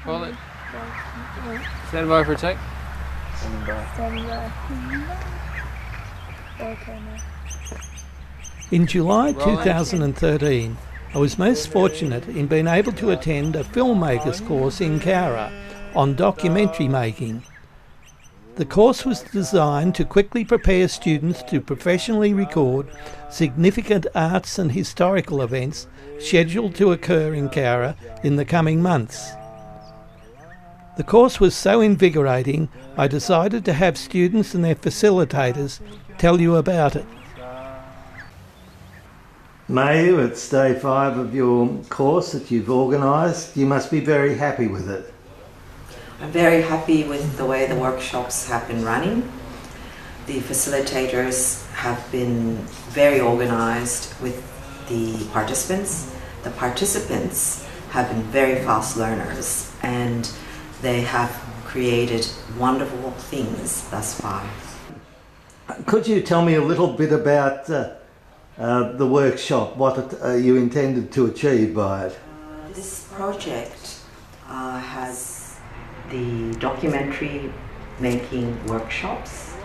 Pilot. Stand by for a take. Standing by. Standing by. Okay, now. In July Rolling. 2013, I was most fortunate in being able to attend a filmmaker's course in Cowra on documentary making. The course was designed to quickly prepare students to professionally record significant arts and historical events scheduled to occur in Cowra in the coming months. The course was so invigorating, I decided to have students and their facilitators tell you about it. Mayu, it's day 5 of your course that you've organised. You must be very happy with it. I'm very happy with the way the workshops have been running. The facilitators have been very organised with the participants. The participants have been very fast learners and they have created wonderful things thus far. Could you tell me a little bit about the workshop, what you intended to achieve by it? This project has the documentary making workshops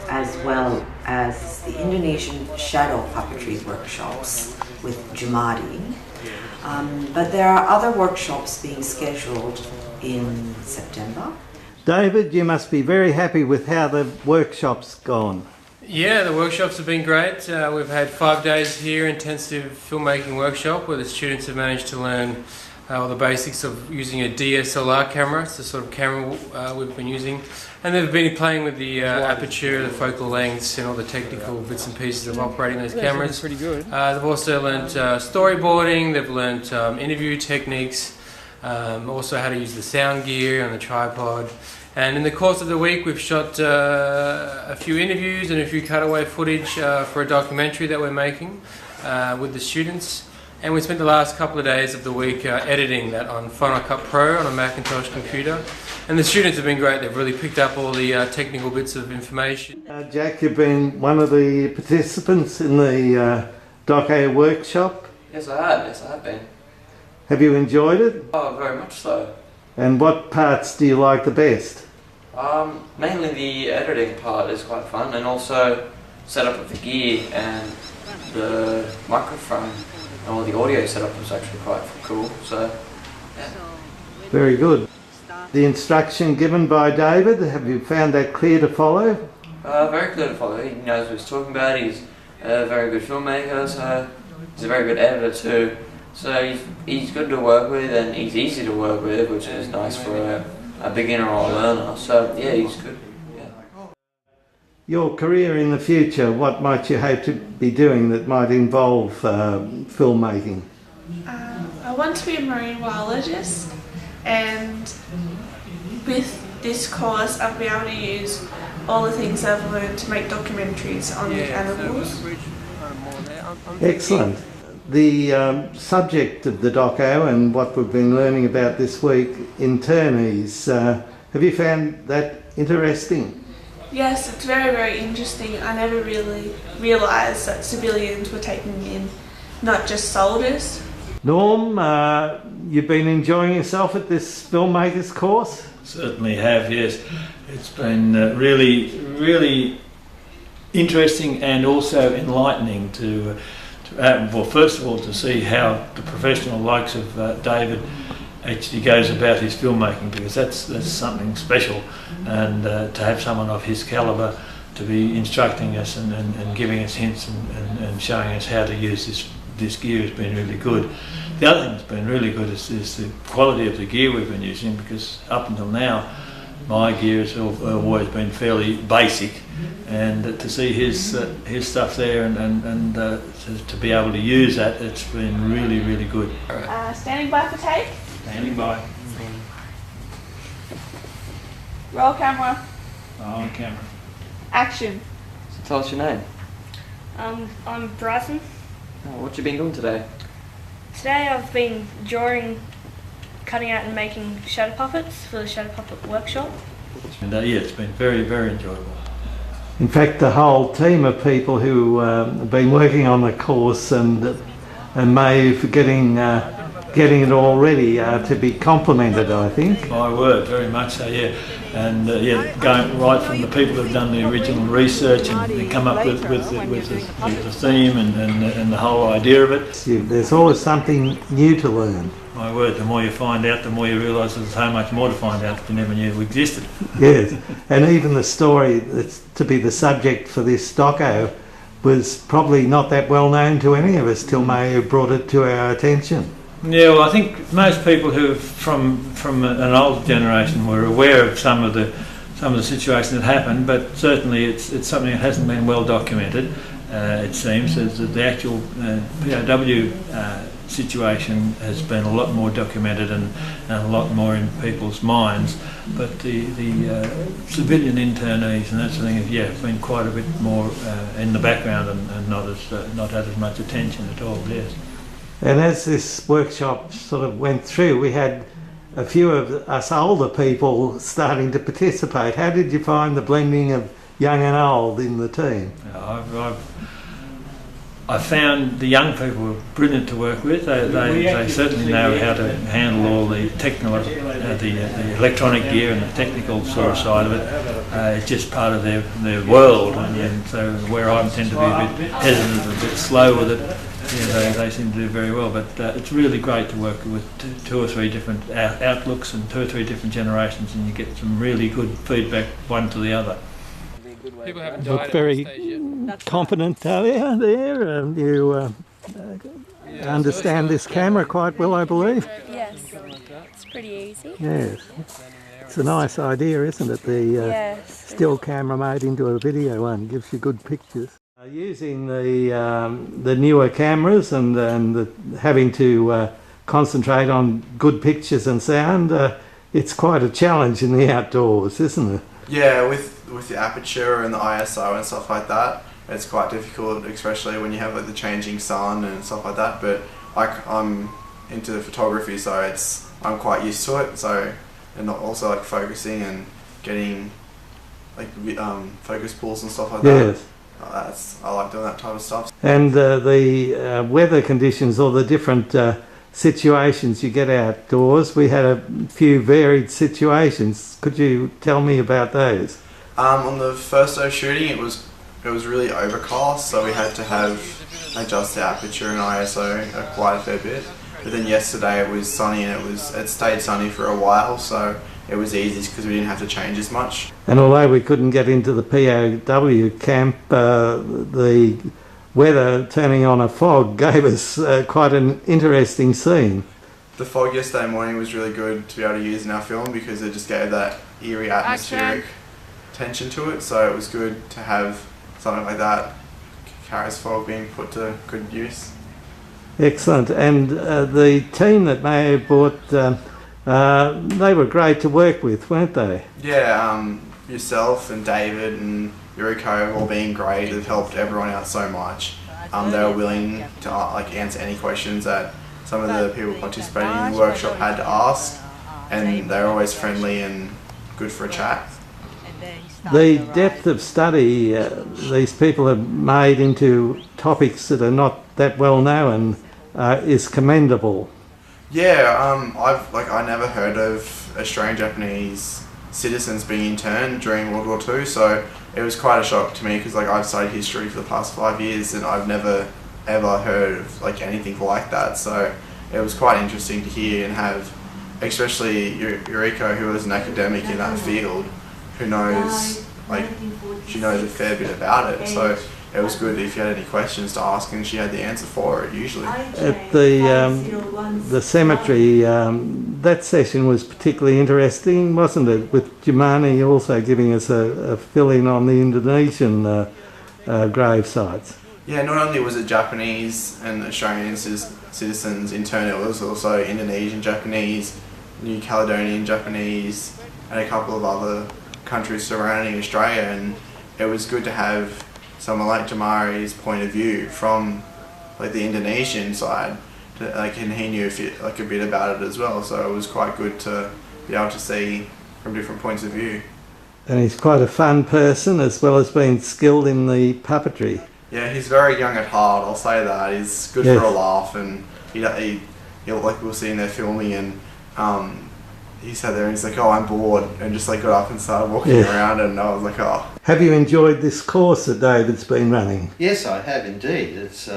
as well as the Indonesian shadow puppetry workshops with Jumadi. But there are other workshops being scheduled in September. David, you must be very happy with how the workshop's gone. Yeah, the workshops have been great. We've had 5 days here, intensive filmmaking workshop, where the students have managed to learn all the basics of using a DSLR camera. It's the sort of camera we've been using. And they've been playing with the aperture, the focal lengths, and all the technical bits and pieces of operating those cameras. Pretty good. They've also learnt storyboarding, they've learnt interview techniques, also how to use the sound gear and the tripod. And in the course of the week we've shot a few interviews and a few cutaway footage for a documentary that we're making with the students. And we spent the last couple of days of the week editing that on Final Cut Pro on a Macintosh computer. And the students have been great, they've really picked up all the technical bits of information. Jack, you've been one of the participants in the Doco workshop. Yes, I have been. Have you enjoyed it? Oh, very much so. And what parts do you like the best? Mainly the editing part is quite fun, and also setup of the gear and the microphone and all the audio setup was actually quite cool. So, yeah. Very good. The instruction given by David, have you found that clear to follow? Very clear to follow. He knows what he's talking about. He's a very good filmmaker, so he's a very good editor too. So he's good to work with and he's easy to work with, which is nice for a beginner or a learner. So yeah, he's good. Yeah. Your career in the future, what might you hope to be doing that might involve filmmaking? I want to be a marine biologist, and with this course I'll be able to use all the things I've learned to make documentaries on animals. Excellent. The subject of the doco and what we've been learning about this week, internees, have you found that interesting? Yes, it's very, very interesting. I never really realised that civilians were taking in not just soldiers. Norm, you've been enjoying yourself at this filmmakers course? Certainly have, yes. It's been really interesting and also enlightening to well, first of all, to see how the professional likes of David actually goes about his filmmaking, because that's something special, and to have someone of his calibre to be instructing us and giving us hints and showing us how to use this gear has been really good. The other thing that's been really good is the quality of the gear we've been using, because up until now my gear has always been fairly basic, and to see his stuff there and to be able to use that, it's been really good. Standing by for take. Standing by. Roll camera. On camera. Action. So tell us your name. I'm Bryson. What you been doing today? Today I've been drawing, cutting out and making shadow puppets for the shadow puppet workshop. And yeah, it's been very enjoyable. In fact, the whole team of people who have been working on the course, and Maeve for getting getting it all ready to be complemented, I think. My word, very much so, yeah. And going right from the people who've done the original research and come up with the theme and the whole idea of it. There's always something new to learn. My word, the more you find out, the more you realise there's so much more to find out that you never knew existed. Yes, and even the story that's to be the subject for this doco was probably not that well known to any of us till Mayo brought it to our attention. Yeah, well, I think most people who from an old generation were aware of some of the situations that happened, but certainly it's something that hasn't been well documented. It seems that the actual POW situation has been a lot more documented and a lot more in people's minds, but the civilian internees and that sort of thing have been quite a bit more in the background and not had as much attention at all. Yes. And as this workshop sort of went through, we had a few of us older people starting to participate. How did you find the blending of young and old in the team? I found the young people were brilliant to work with. They certainly know how to handle all the technical, the electronic gear and the technical sort of side of it. It's just part of their world, and so where I tend to be a bit hesitant, a bit slow with it, they seem to do very well. But it's really great to work with two or three different outlooks and two or three different generations, and you get some really good feedback one to the other. People haven't Look died very at this stage yet. confident, Talia, there. You understand this camera quite well, I believe. Yes, it's pretty easy. Yes. It's a nice idea, isn't it? The Yes. still camera made into a video one gives you good pictures. Using the newer cameras and having to concentrate on good pictures and sound, it's quite a challenge in the outdoors, isn't it? Yeah, with the aperture and the ISO and stuff like that, it's quite difficult, especially when you have like the changing sun and stuff like that. But I'm into the photography, so I'm quite used to it. So, and also like focusing and getting like focus pulls and stuff like that. Yes. I like doing that type of stuff. And the weather conditions or the different situations you get outdoors, we had a few varied situations. Could you tell me about those? On the first day of shooting, it was really overcast, so we had to adjust the aperture and ISO quite a fair bit. But then yesterday it was sunny and it stayed sunny for a while, so it was easy because we didn't have to change as much. And although we couldn't get into the POW camp, the weather turning on a fog gave us quite an interesting scene. The fog yesterday morning was really good to be able to use in our film because it just gave that eerie atmospheric tension to it, so it was good to have something like that, Cowra's fog, being put to good use. Excellent. And the team that Mayo brought, they were great to work with, weren't they? Yeah, yourself and David and Yuriko all being great. They've helped everyone out so much. They were willing to answer any questions that some of the people participating in the workshop had to ask, and they're always friendly and good for a chat. The depth of study these people have made into topics that are not that well known is commendable. Yeah, I never heard of Australian Japanese citizens being interned during World War II, so it was quite a shock to me because I've studied history for the past 5 years and I've never ever heard of anything like that. So it was quite interesting to hear and have, especially Yuriko, who is an academic in that field, who knows she knows a fair bit about it. So it was good if you had any questions to ask and she had the answer for it usually. At the cemetery, that session was particularly interesting, wasn't it? With Jumani also giving us a fill-in on the Indonesian grave sites. Yeah, not only was it Japanese and Australian citizens interned, it was also Indonesian Japanese, New Caledonian Japanese, and a couple of other countries surrounding Australia, and it was good to have someone like Jamari's point of view from the Indonesian side, and he knew a bit about it as well, so it was quite good to be able to see from different points of view. And he's quite a fun person as well as being skilled in the puppetry. Yeah, he's very young at heart, I'll say that. He's good for a laugh, and he we were sitting there filming, and he sat there and he's like, "Oh, I'm bored," and just like got up and started walking around, and I was like, "Oh." Have you enjoyed this course that David's been running? Yes, I have indeed. It's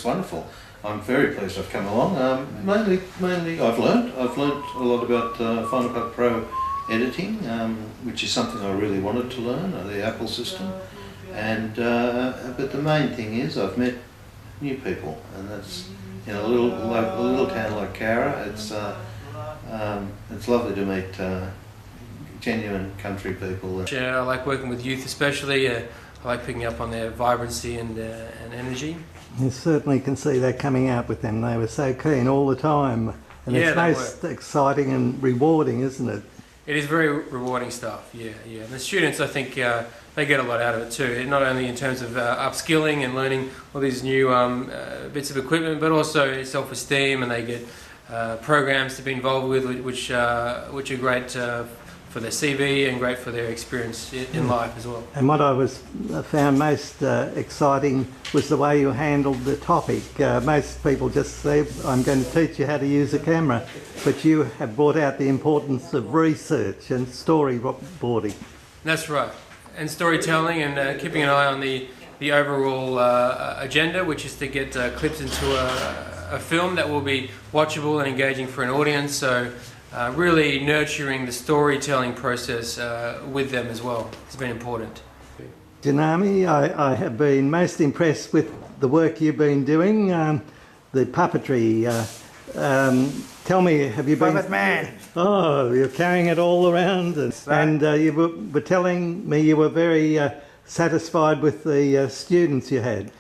wonderful. I'm very pleased I've come along. Mainly I've learnt a lot about Final Cut Pro editing, which is something I really wanted to learn, the Apple system. And but the main thing is I've met new people, and that's in a little town like Cowra. It's lovely to meet genuine country people. I like working with youth, especially. I like picking up on their vibrancy and energy. You certainly can see that coming out with them. They were so keen all the time, and it's most exciting and rewarding, isn't it? It is very rewarding stuff. Yeah. And the students, I think, they get a lot out of it too. Not only in terms of upskilling and learning all these new bits of equipment, but also self-esteem, and they get programs to be involved with, which are great for their CV and great for their experience in life as well. And what I found most exciting was the way you handled the topic. Most people just say, "I'm going to teach you how to use a camera," but you have brought out the importance of research and storyboarding. That's right, and storytelling, and keeping an eye on the overall agenda, which is to get clips into a film that will be watchable and engaging for an audience. So really nurturing the storytelling process with them as well has been important. Janami, I have been most impressed with the work you've been doing, the puppetry. Tell me, have you been... Puppet man! Oh, you're carrying it all around, and you were telling me you were very satisfied with the students you had.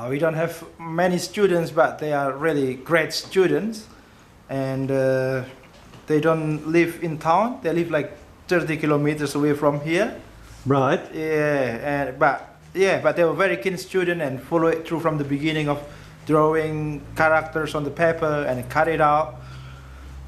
We don't have many students, but they are really great students, and they don't live in town. They live like 30 kilometers away from here. Right. Yeah, but they were very keen students and follow it through from the beginning of drawing characters on the paper and cut it out,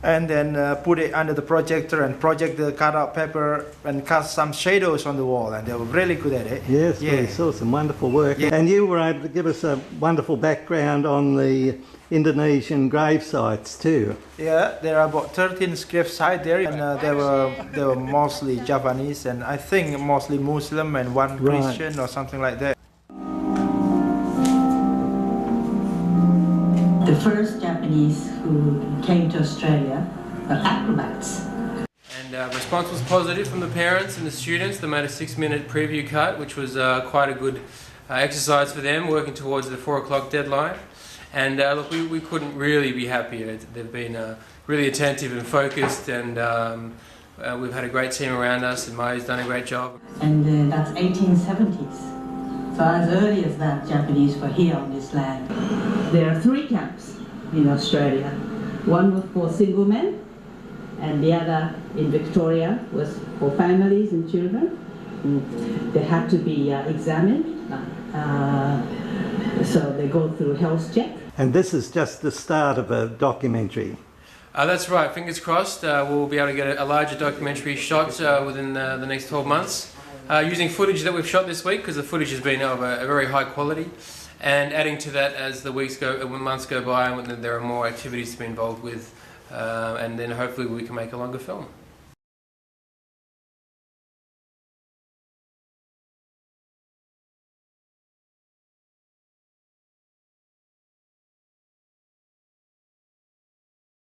and then put it under the projector and project the cut out paper and cast some shadows on the wall, and they were really good at it. Yes, we saw some wonderful work. Yeah. And you were able to give us a wonderful background on the Indonesian grave sites too. Yeah, there are about 13 grave sites there, and they were mostly Japanese, and I think mostly Muslim and one Christian or something like that. The first Japanese who came to Australia were acrobats. And response was positive from the parents and the students. They made a 6-minute preview cut, which was quite a good exercise for them, working towards the 4 o'clock deadline. And look, we couldn't really be happier. They've been really attentive and focused, and we've had a great team around us, and Maya's done a great job. And that's 1870s. So as early as that, Japanese were here on this land. There are 3 camps in Australia. One was for single men, and the other in Victoria was for families and children. They had to be examined, so they go through health check. And this is just the start of a documentary. That's right, fingers crossed. We'll be able to get a larger documentary shot within the next 12 months. Using footage that we've shot this week, because the footage has been of a very high quality, and adding to that as the months go by, and there are more activities to be involved with, and then hopefully we can make a longer film.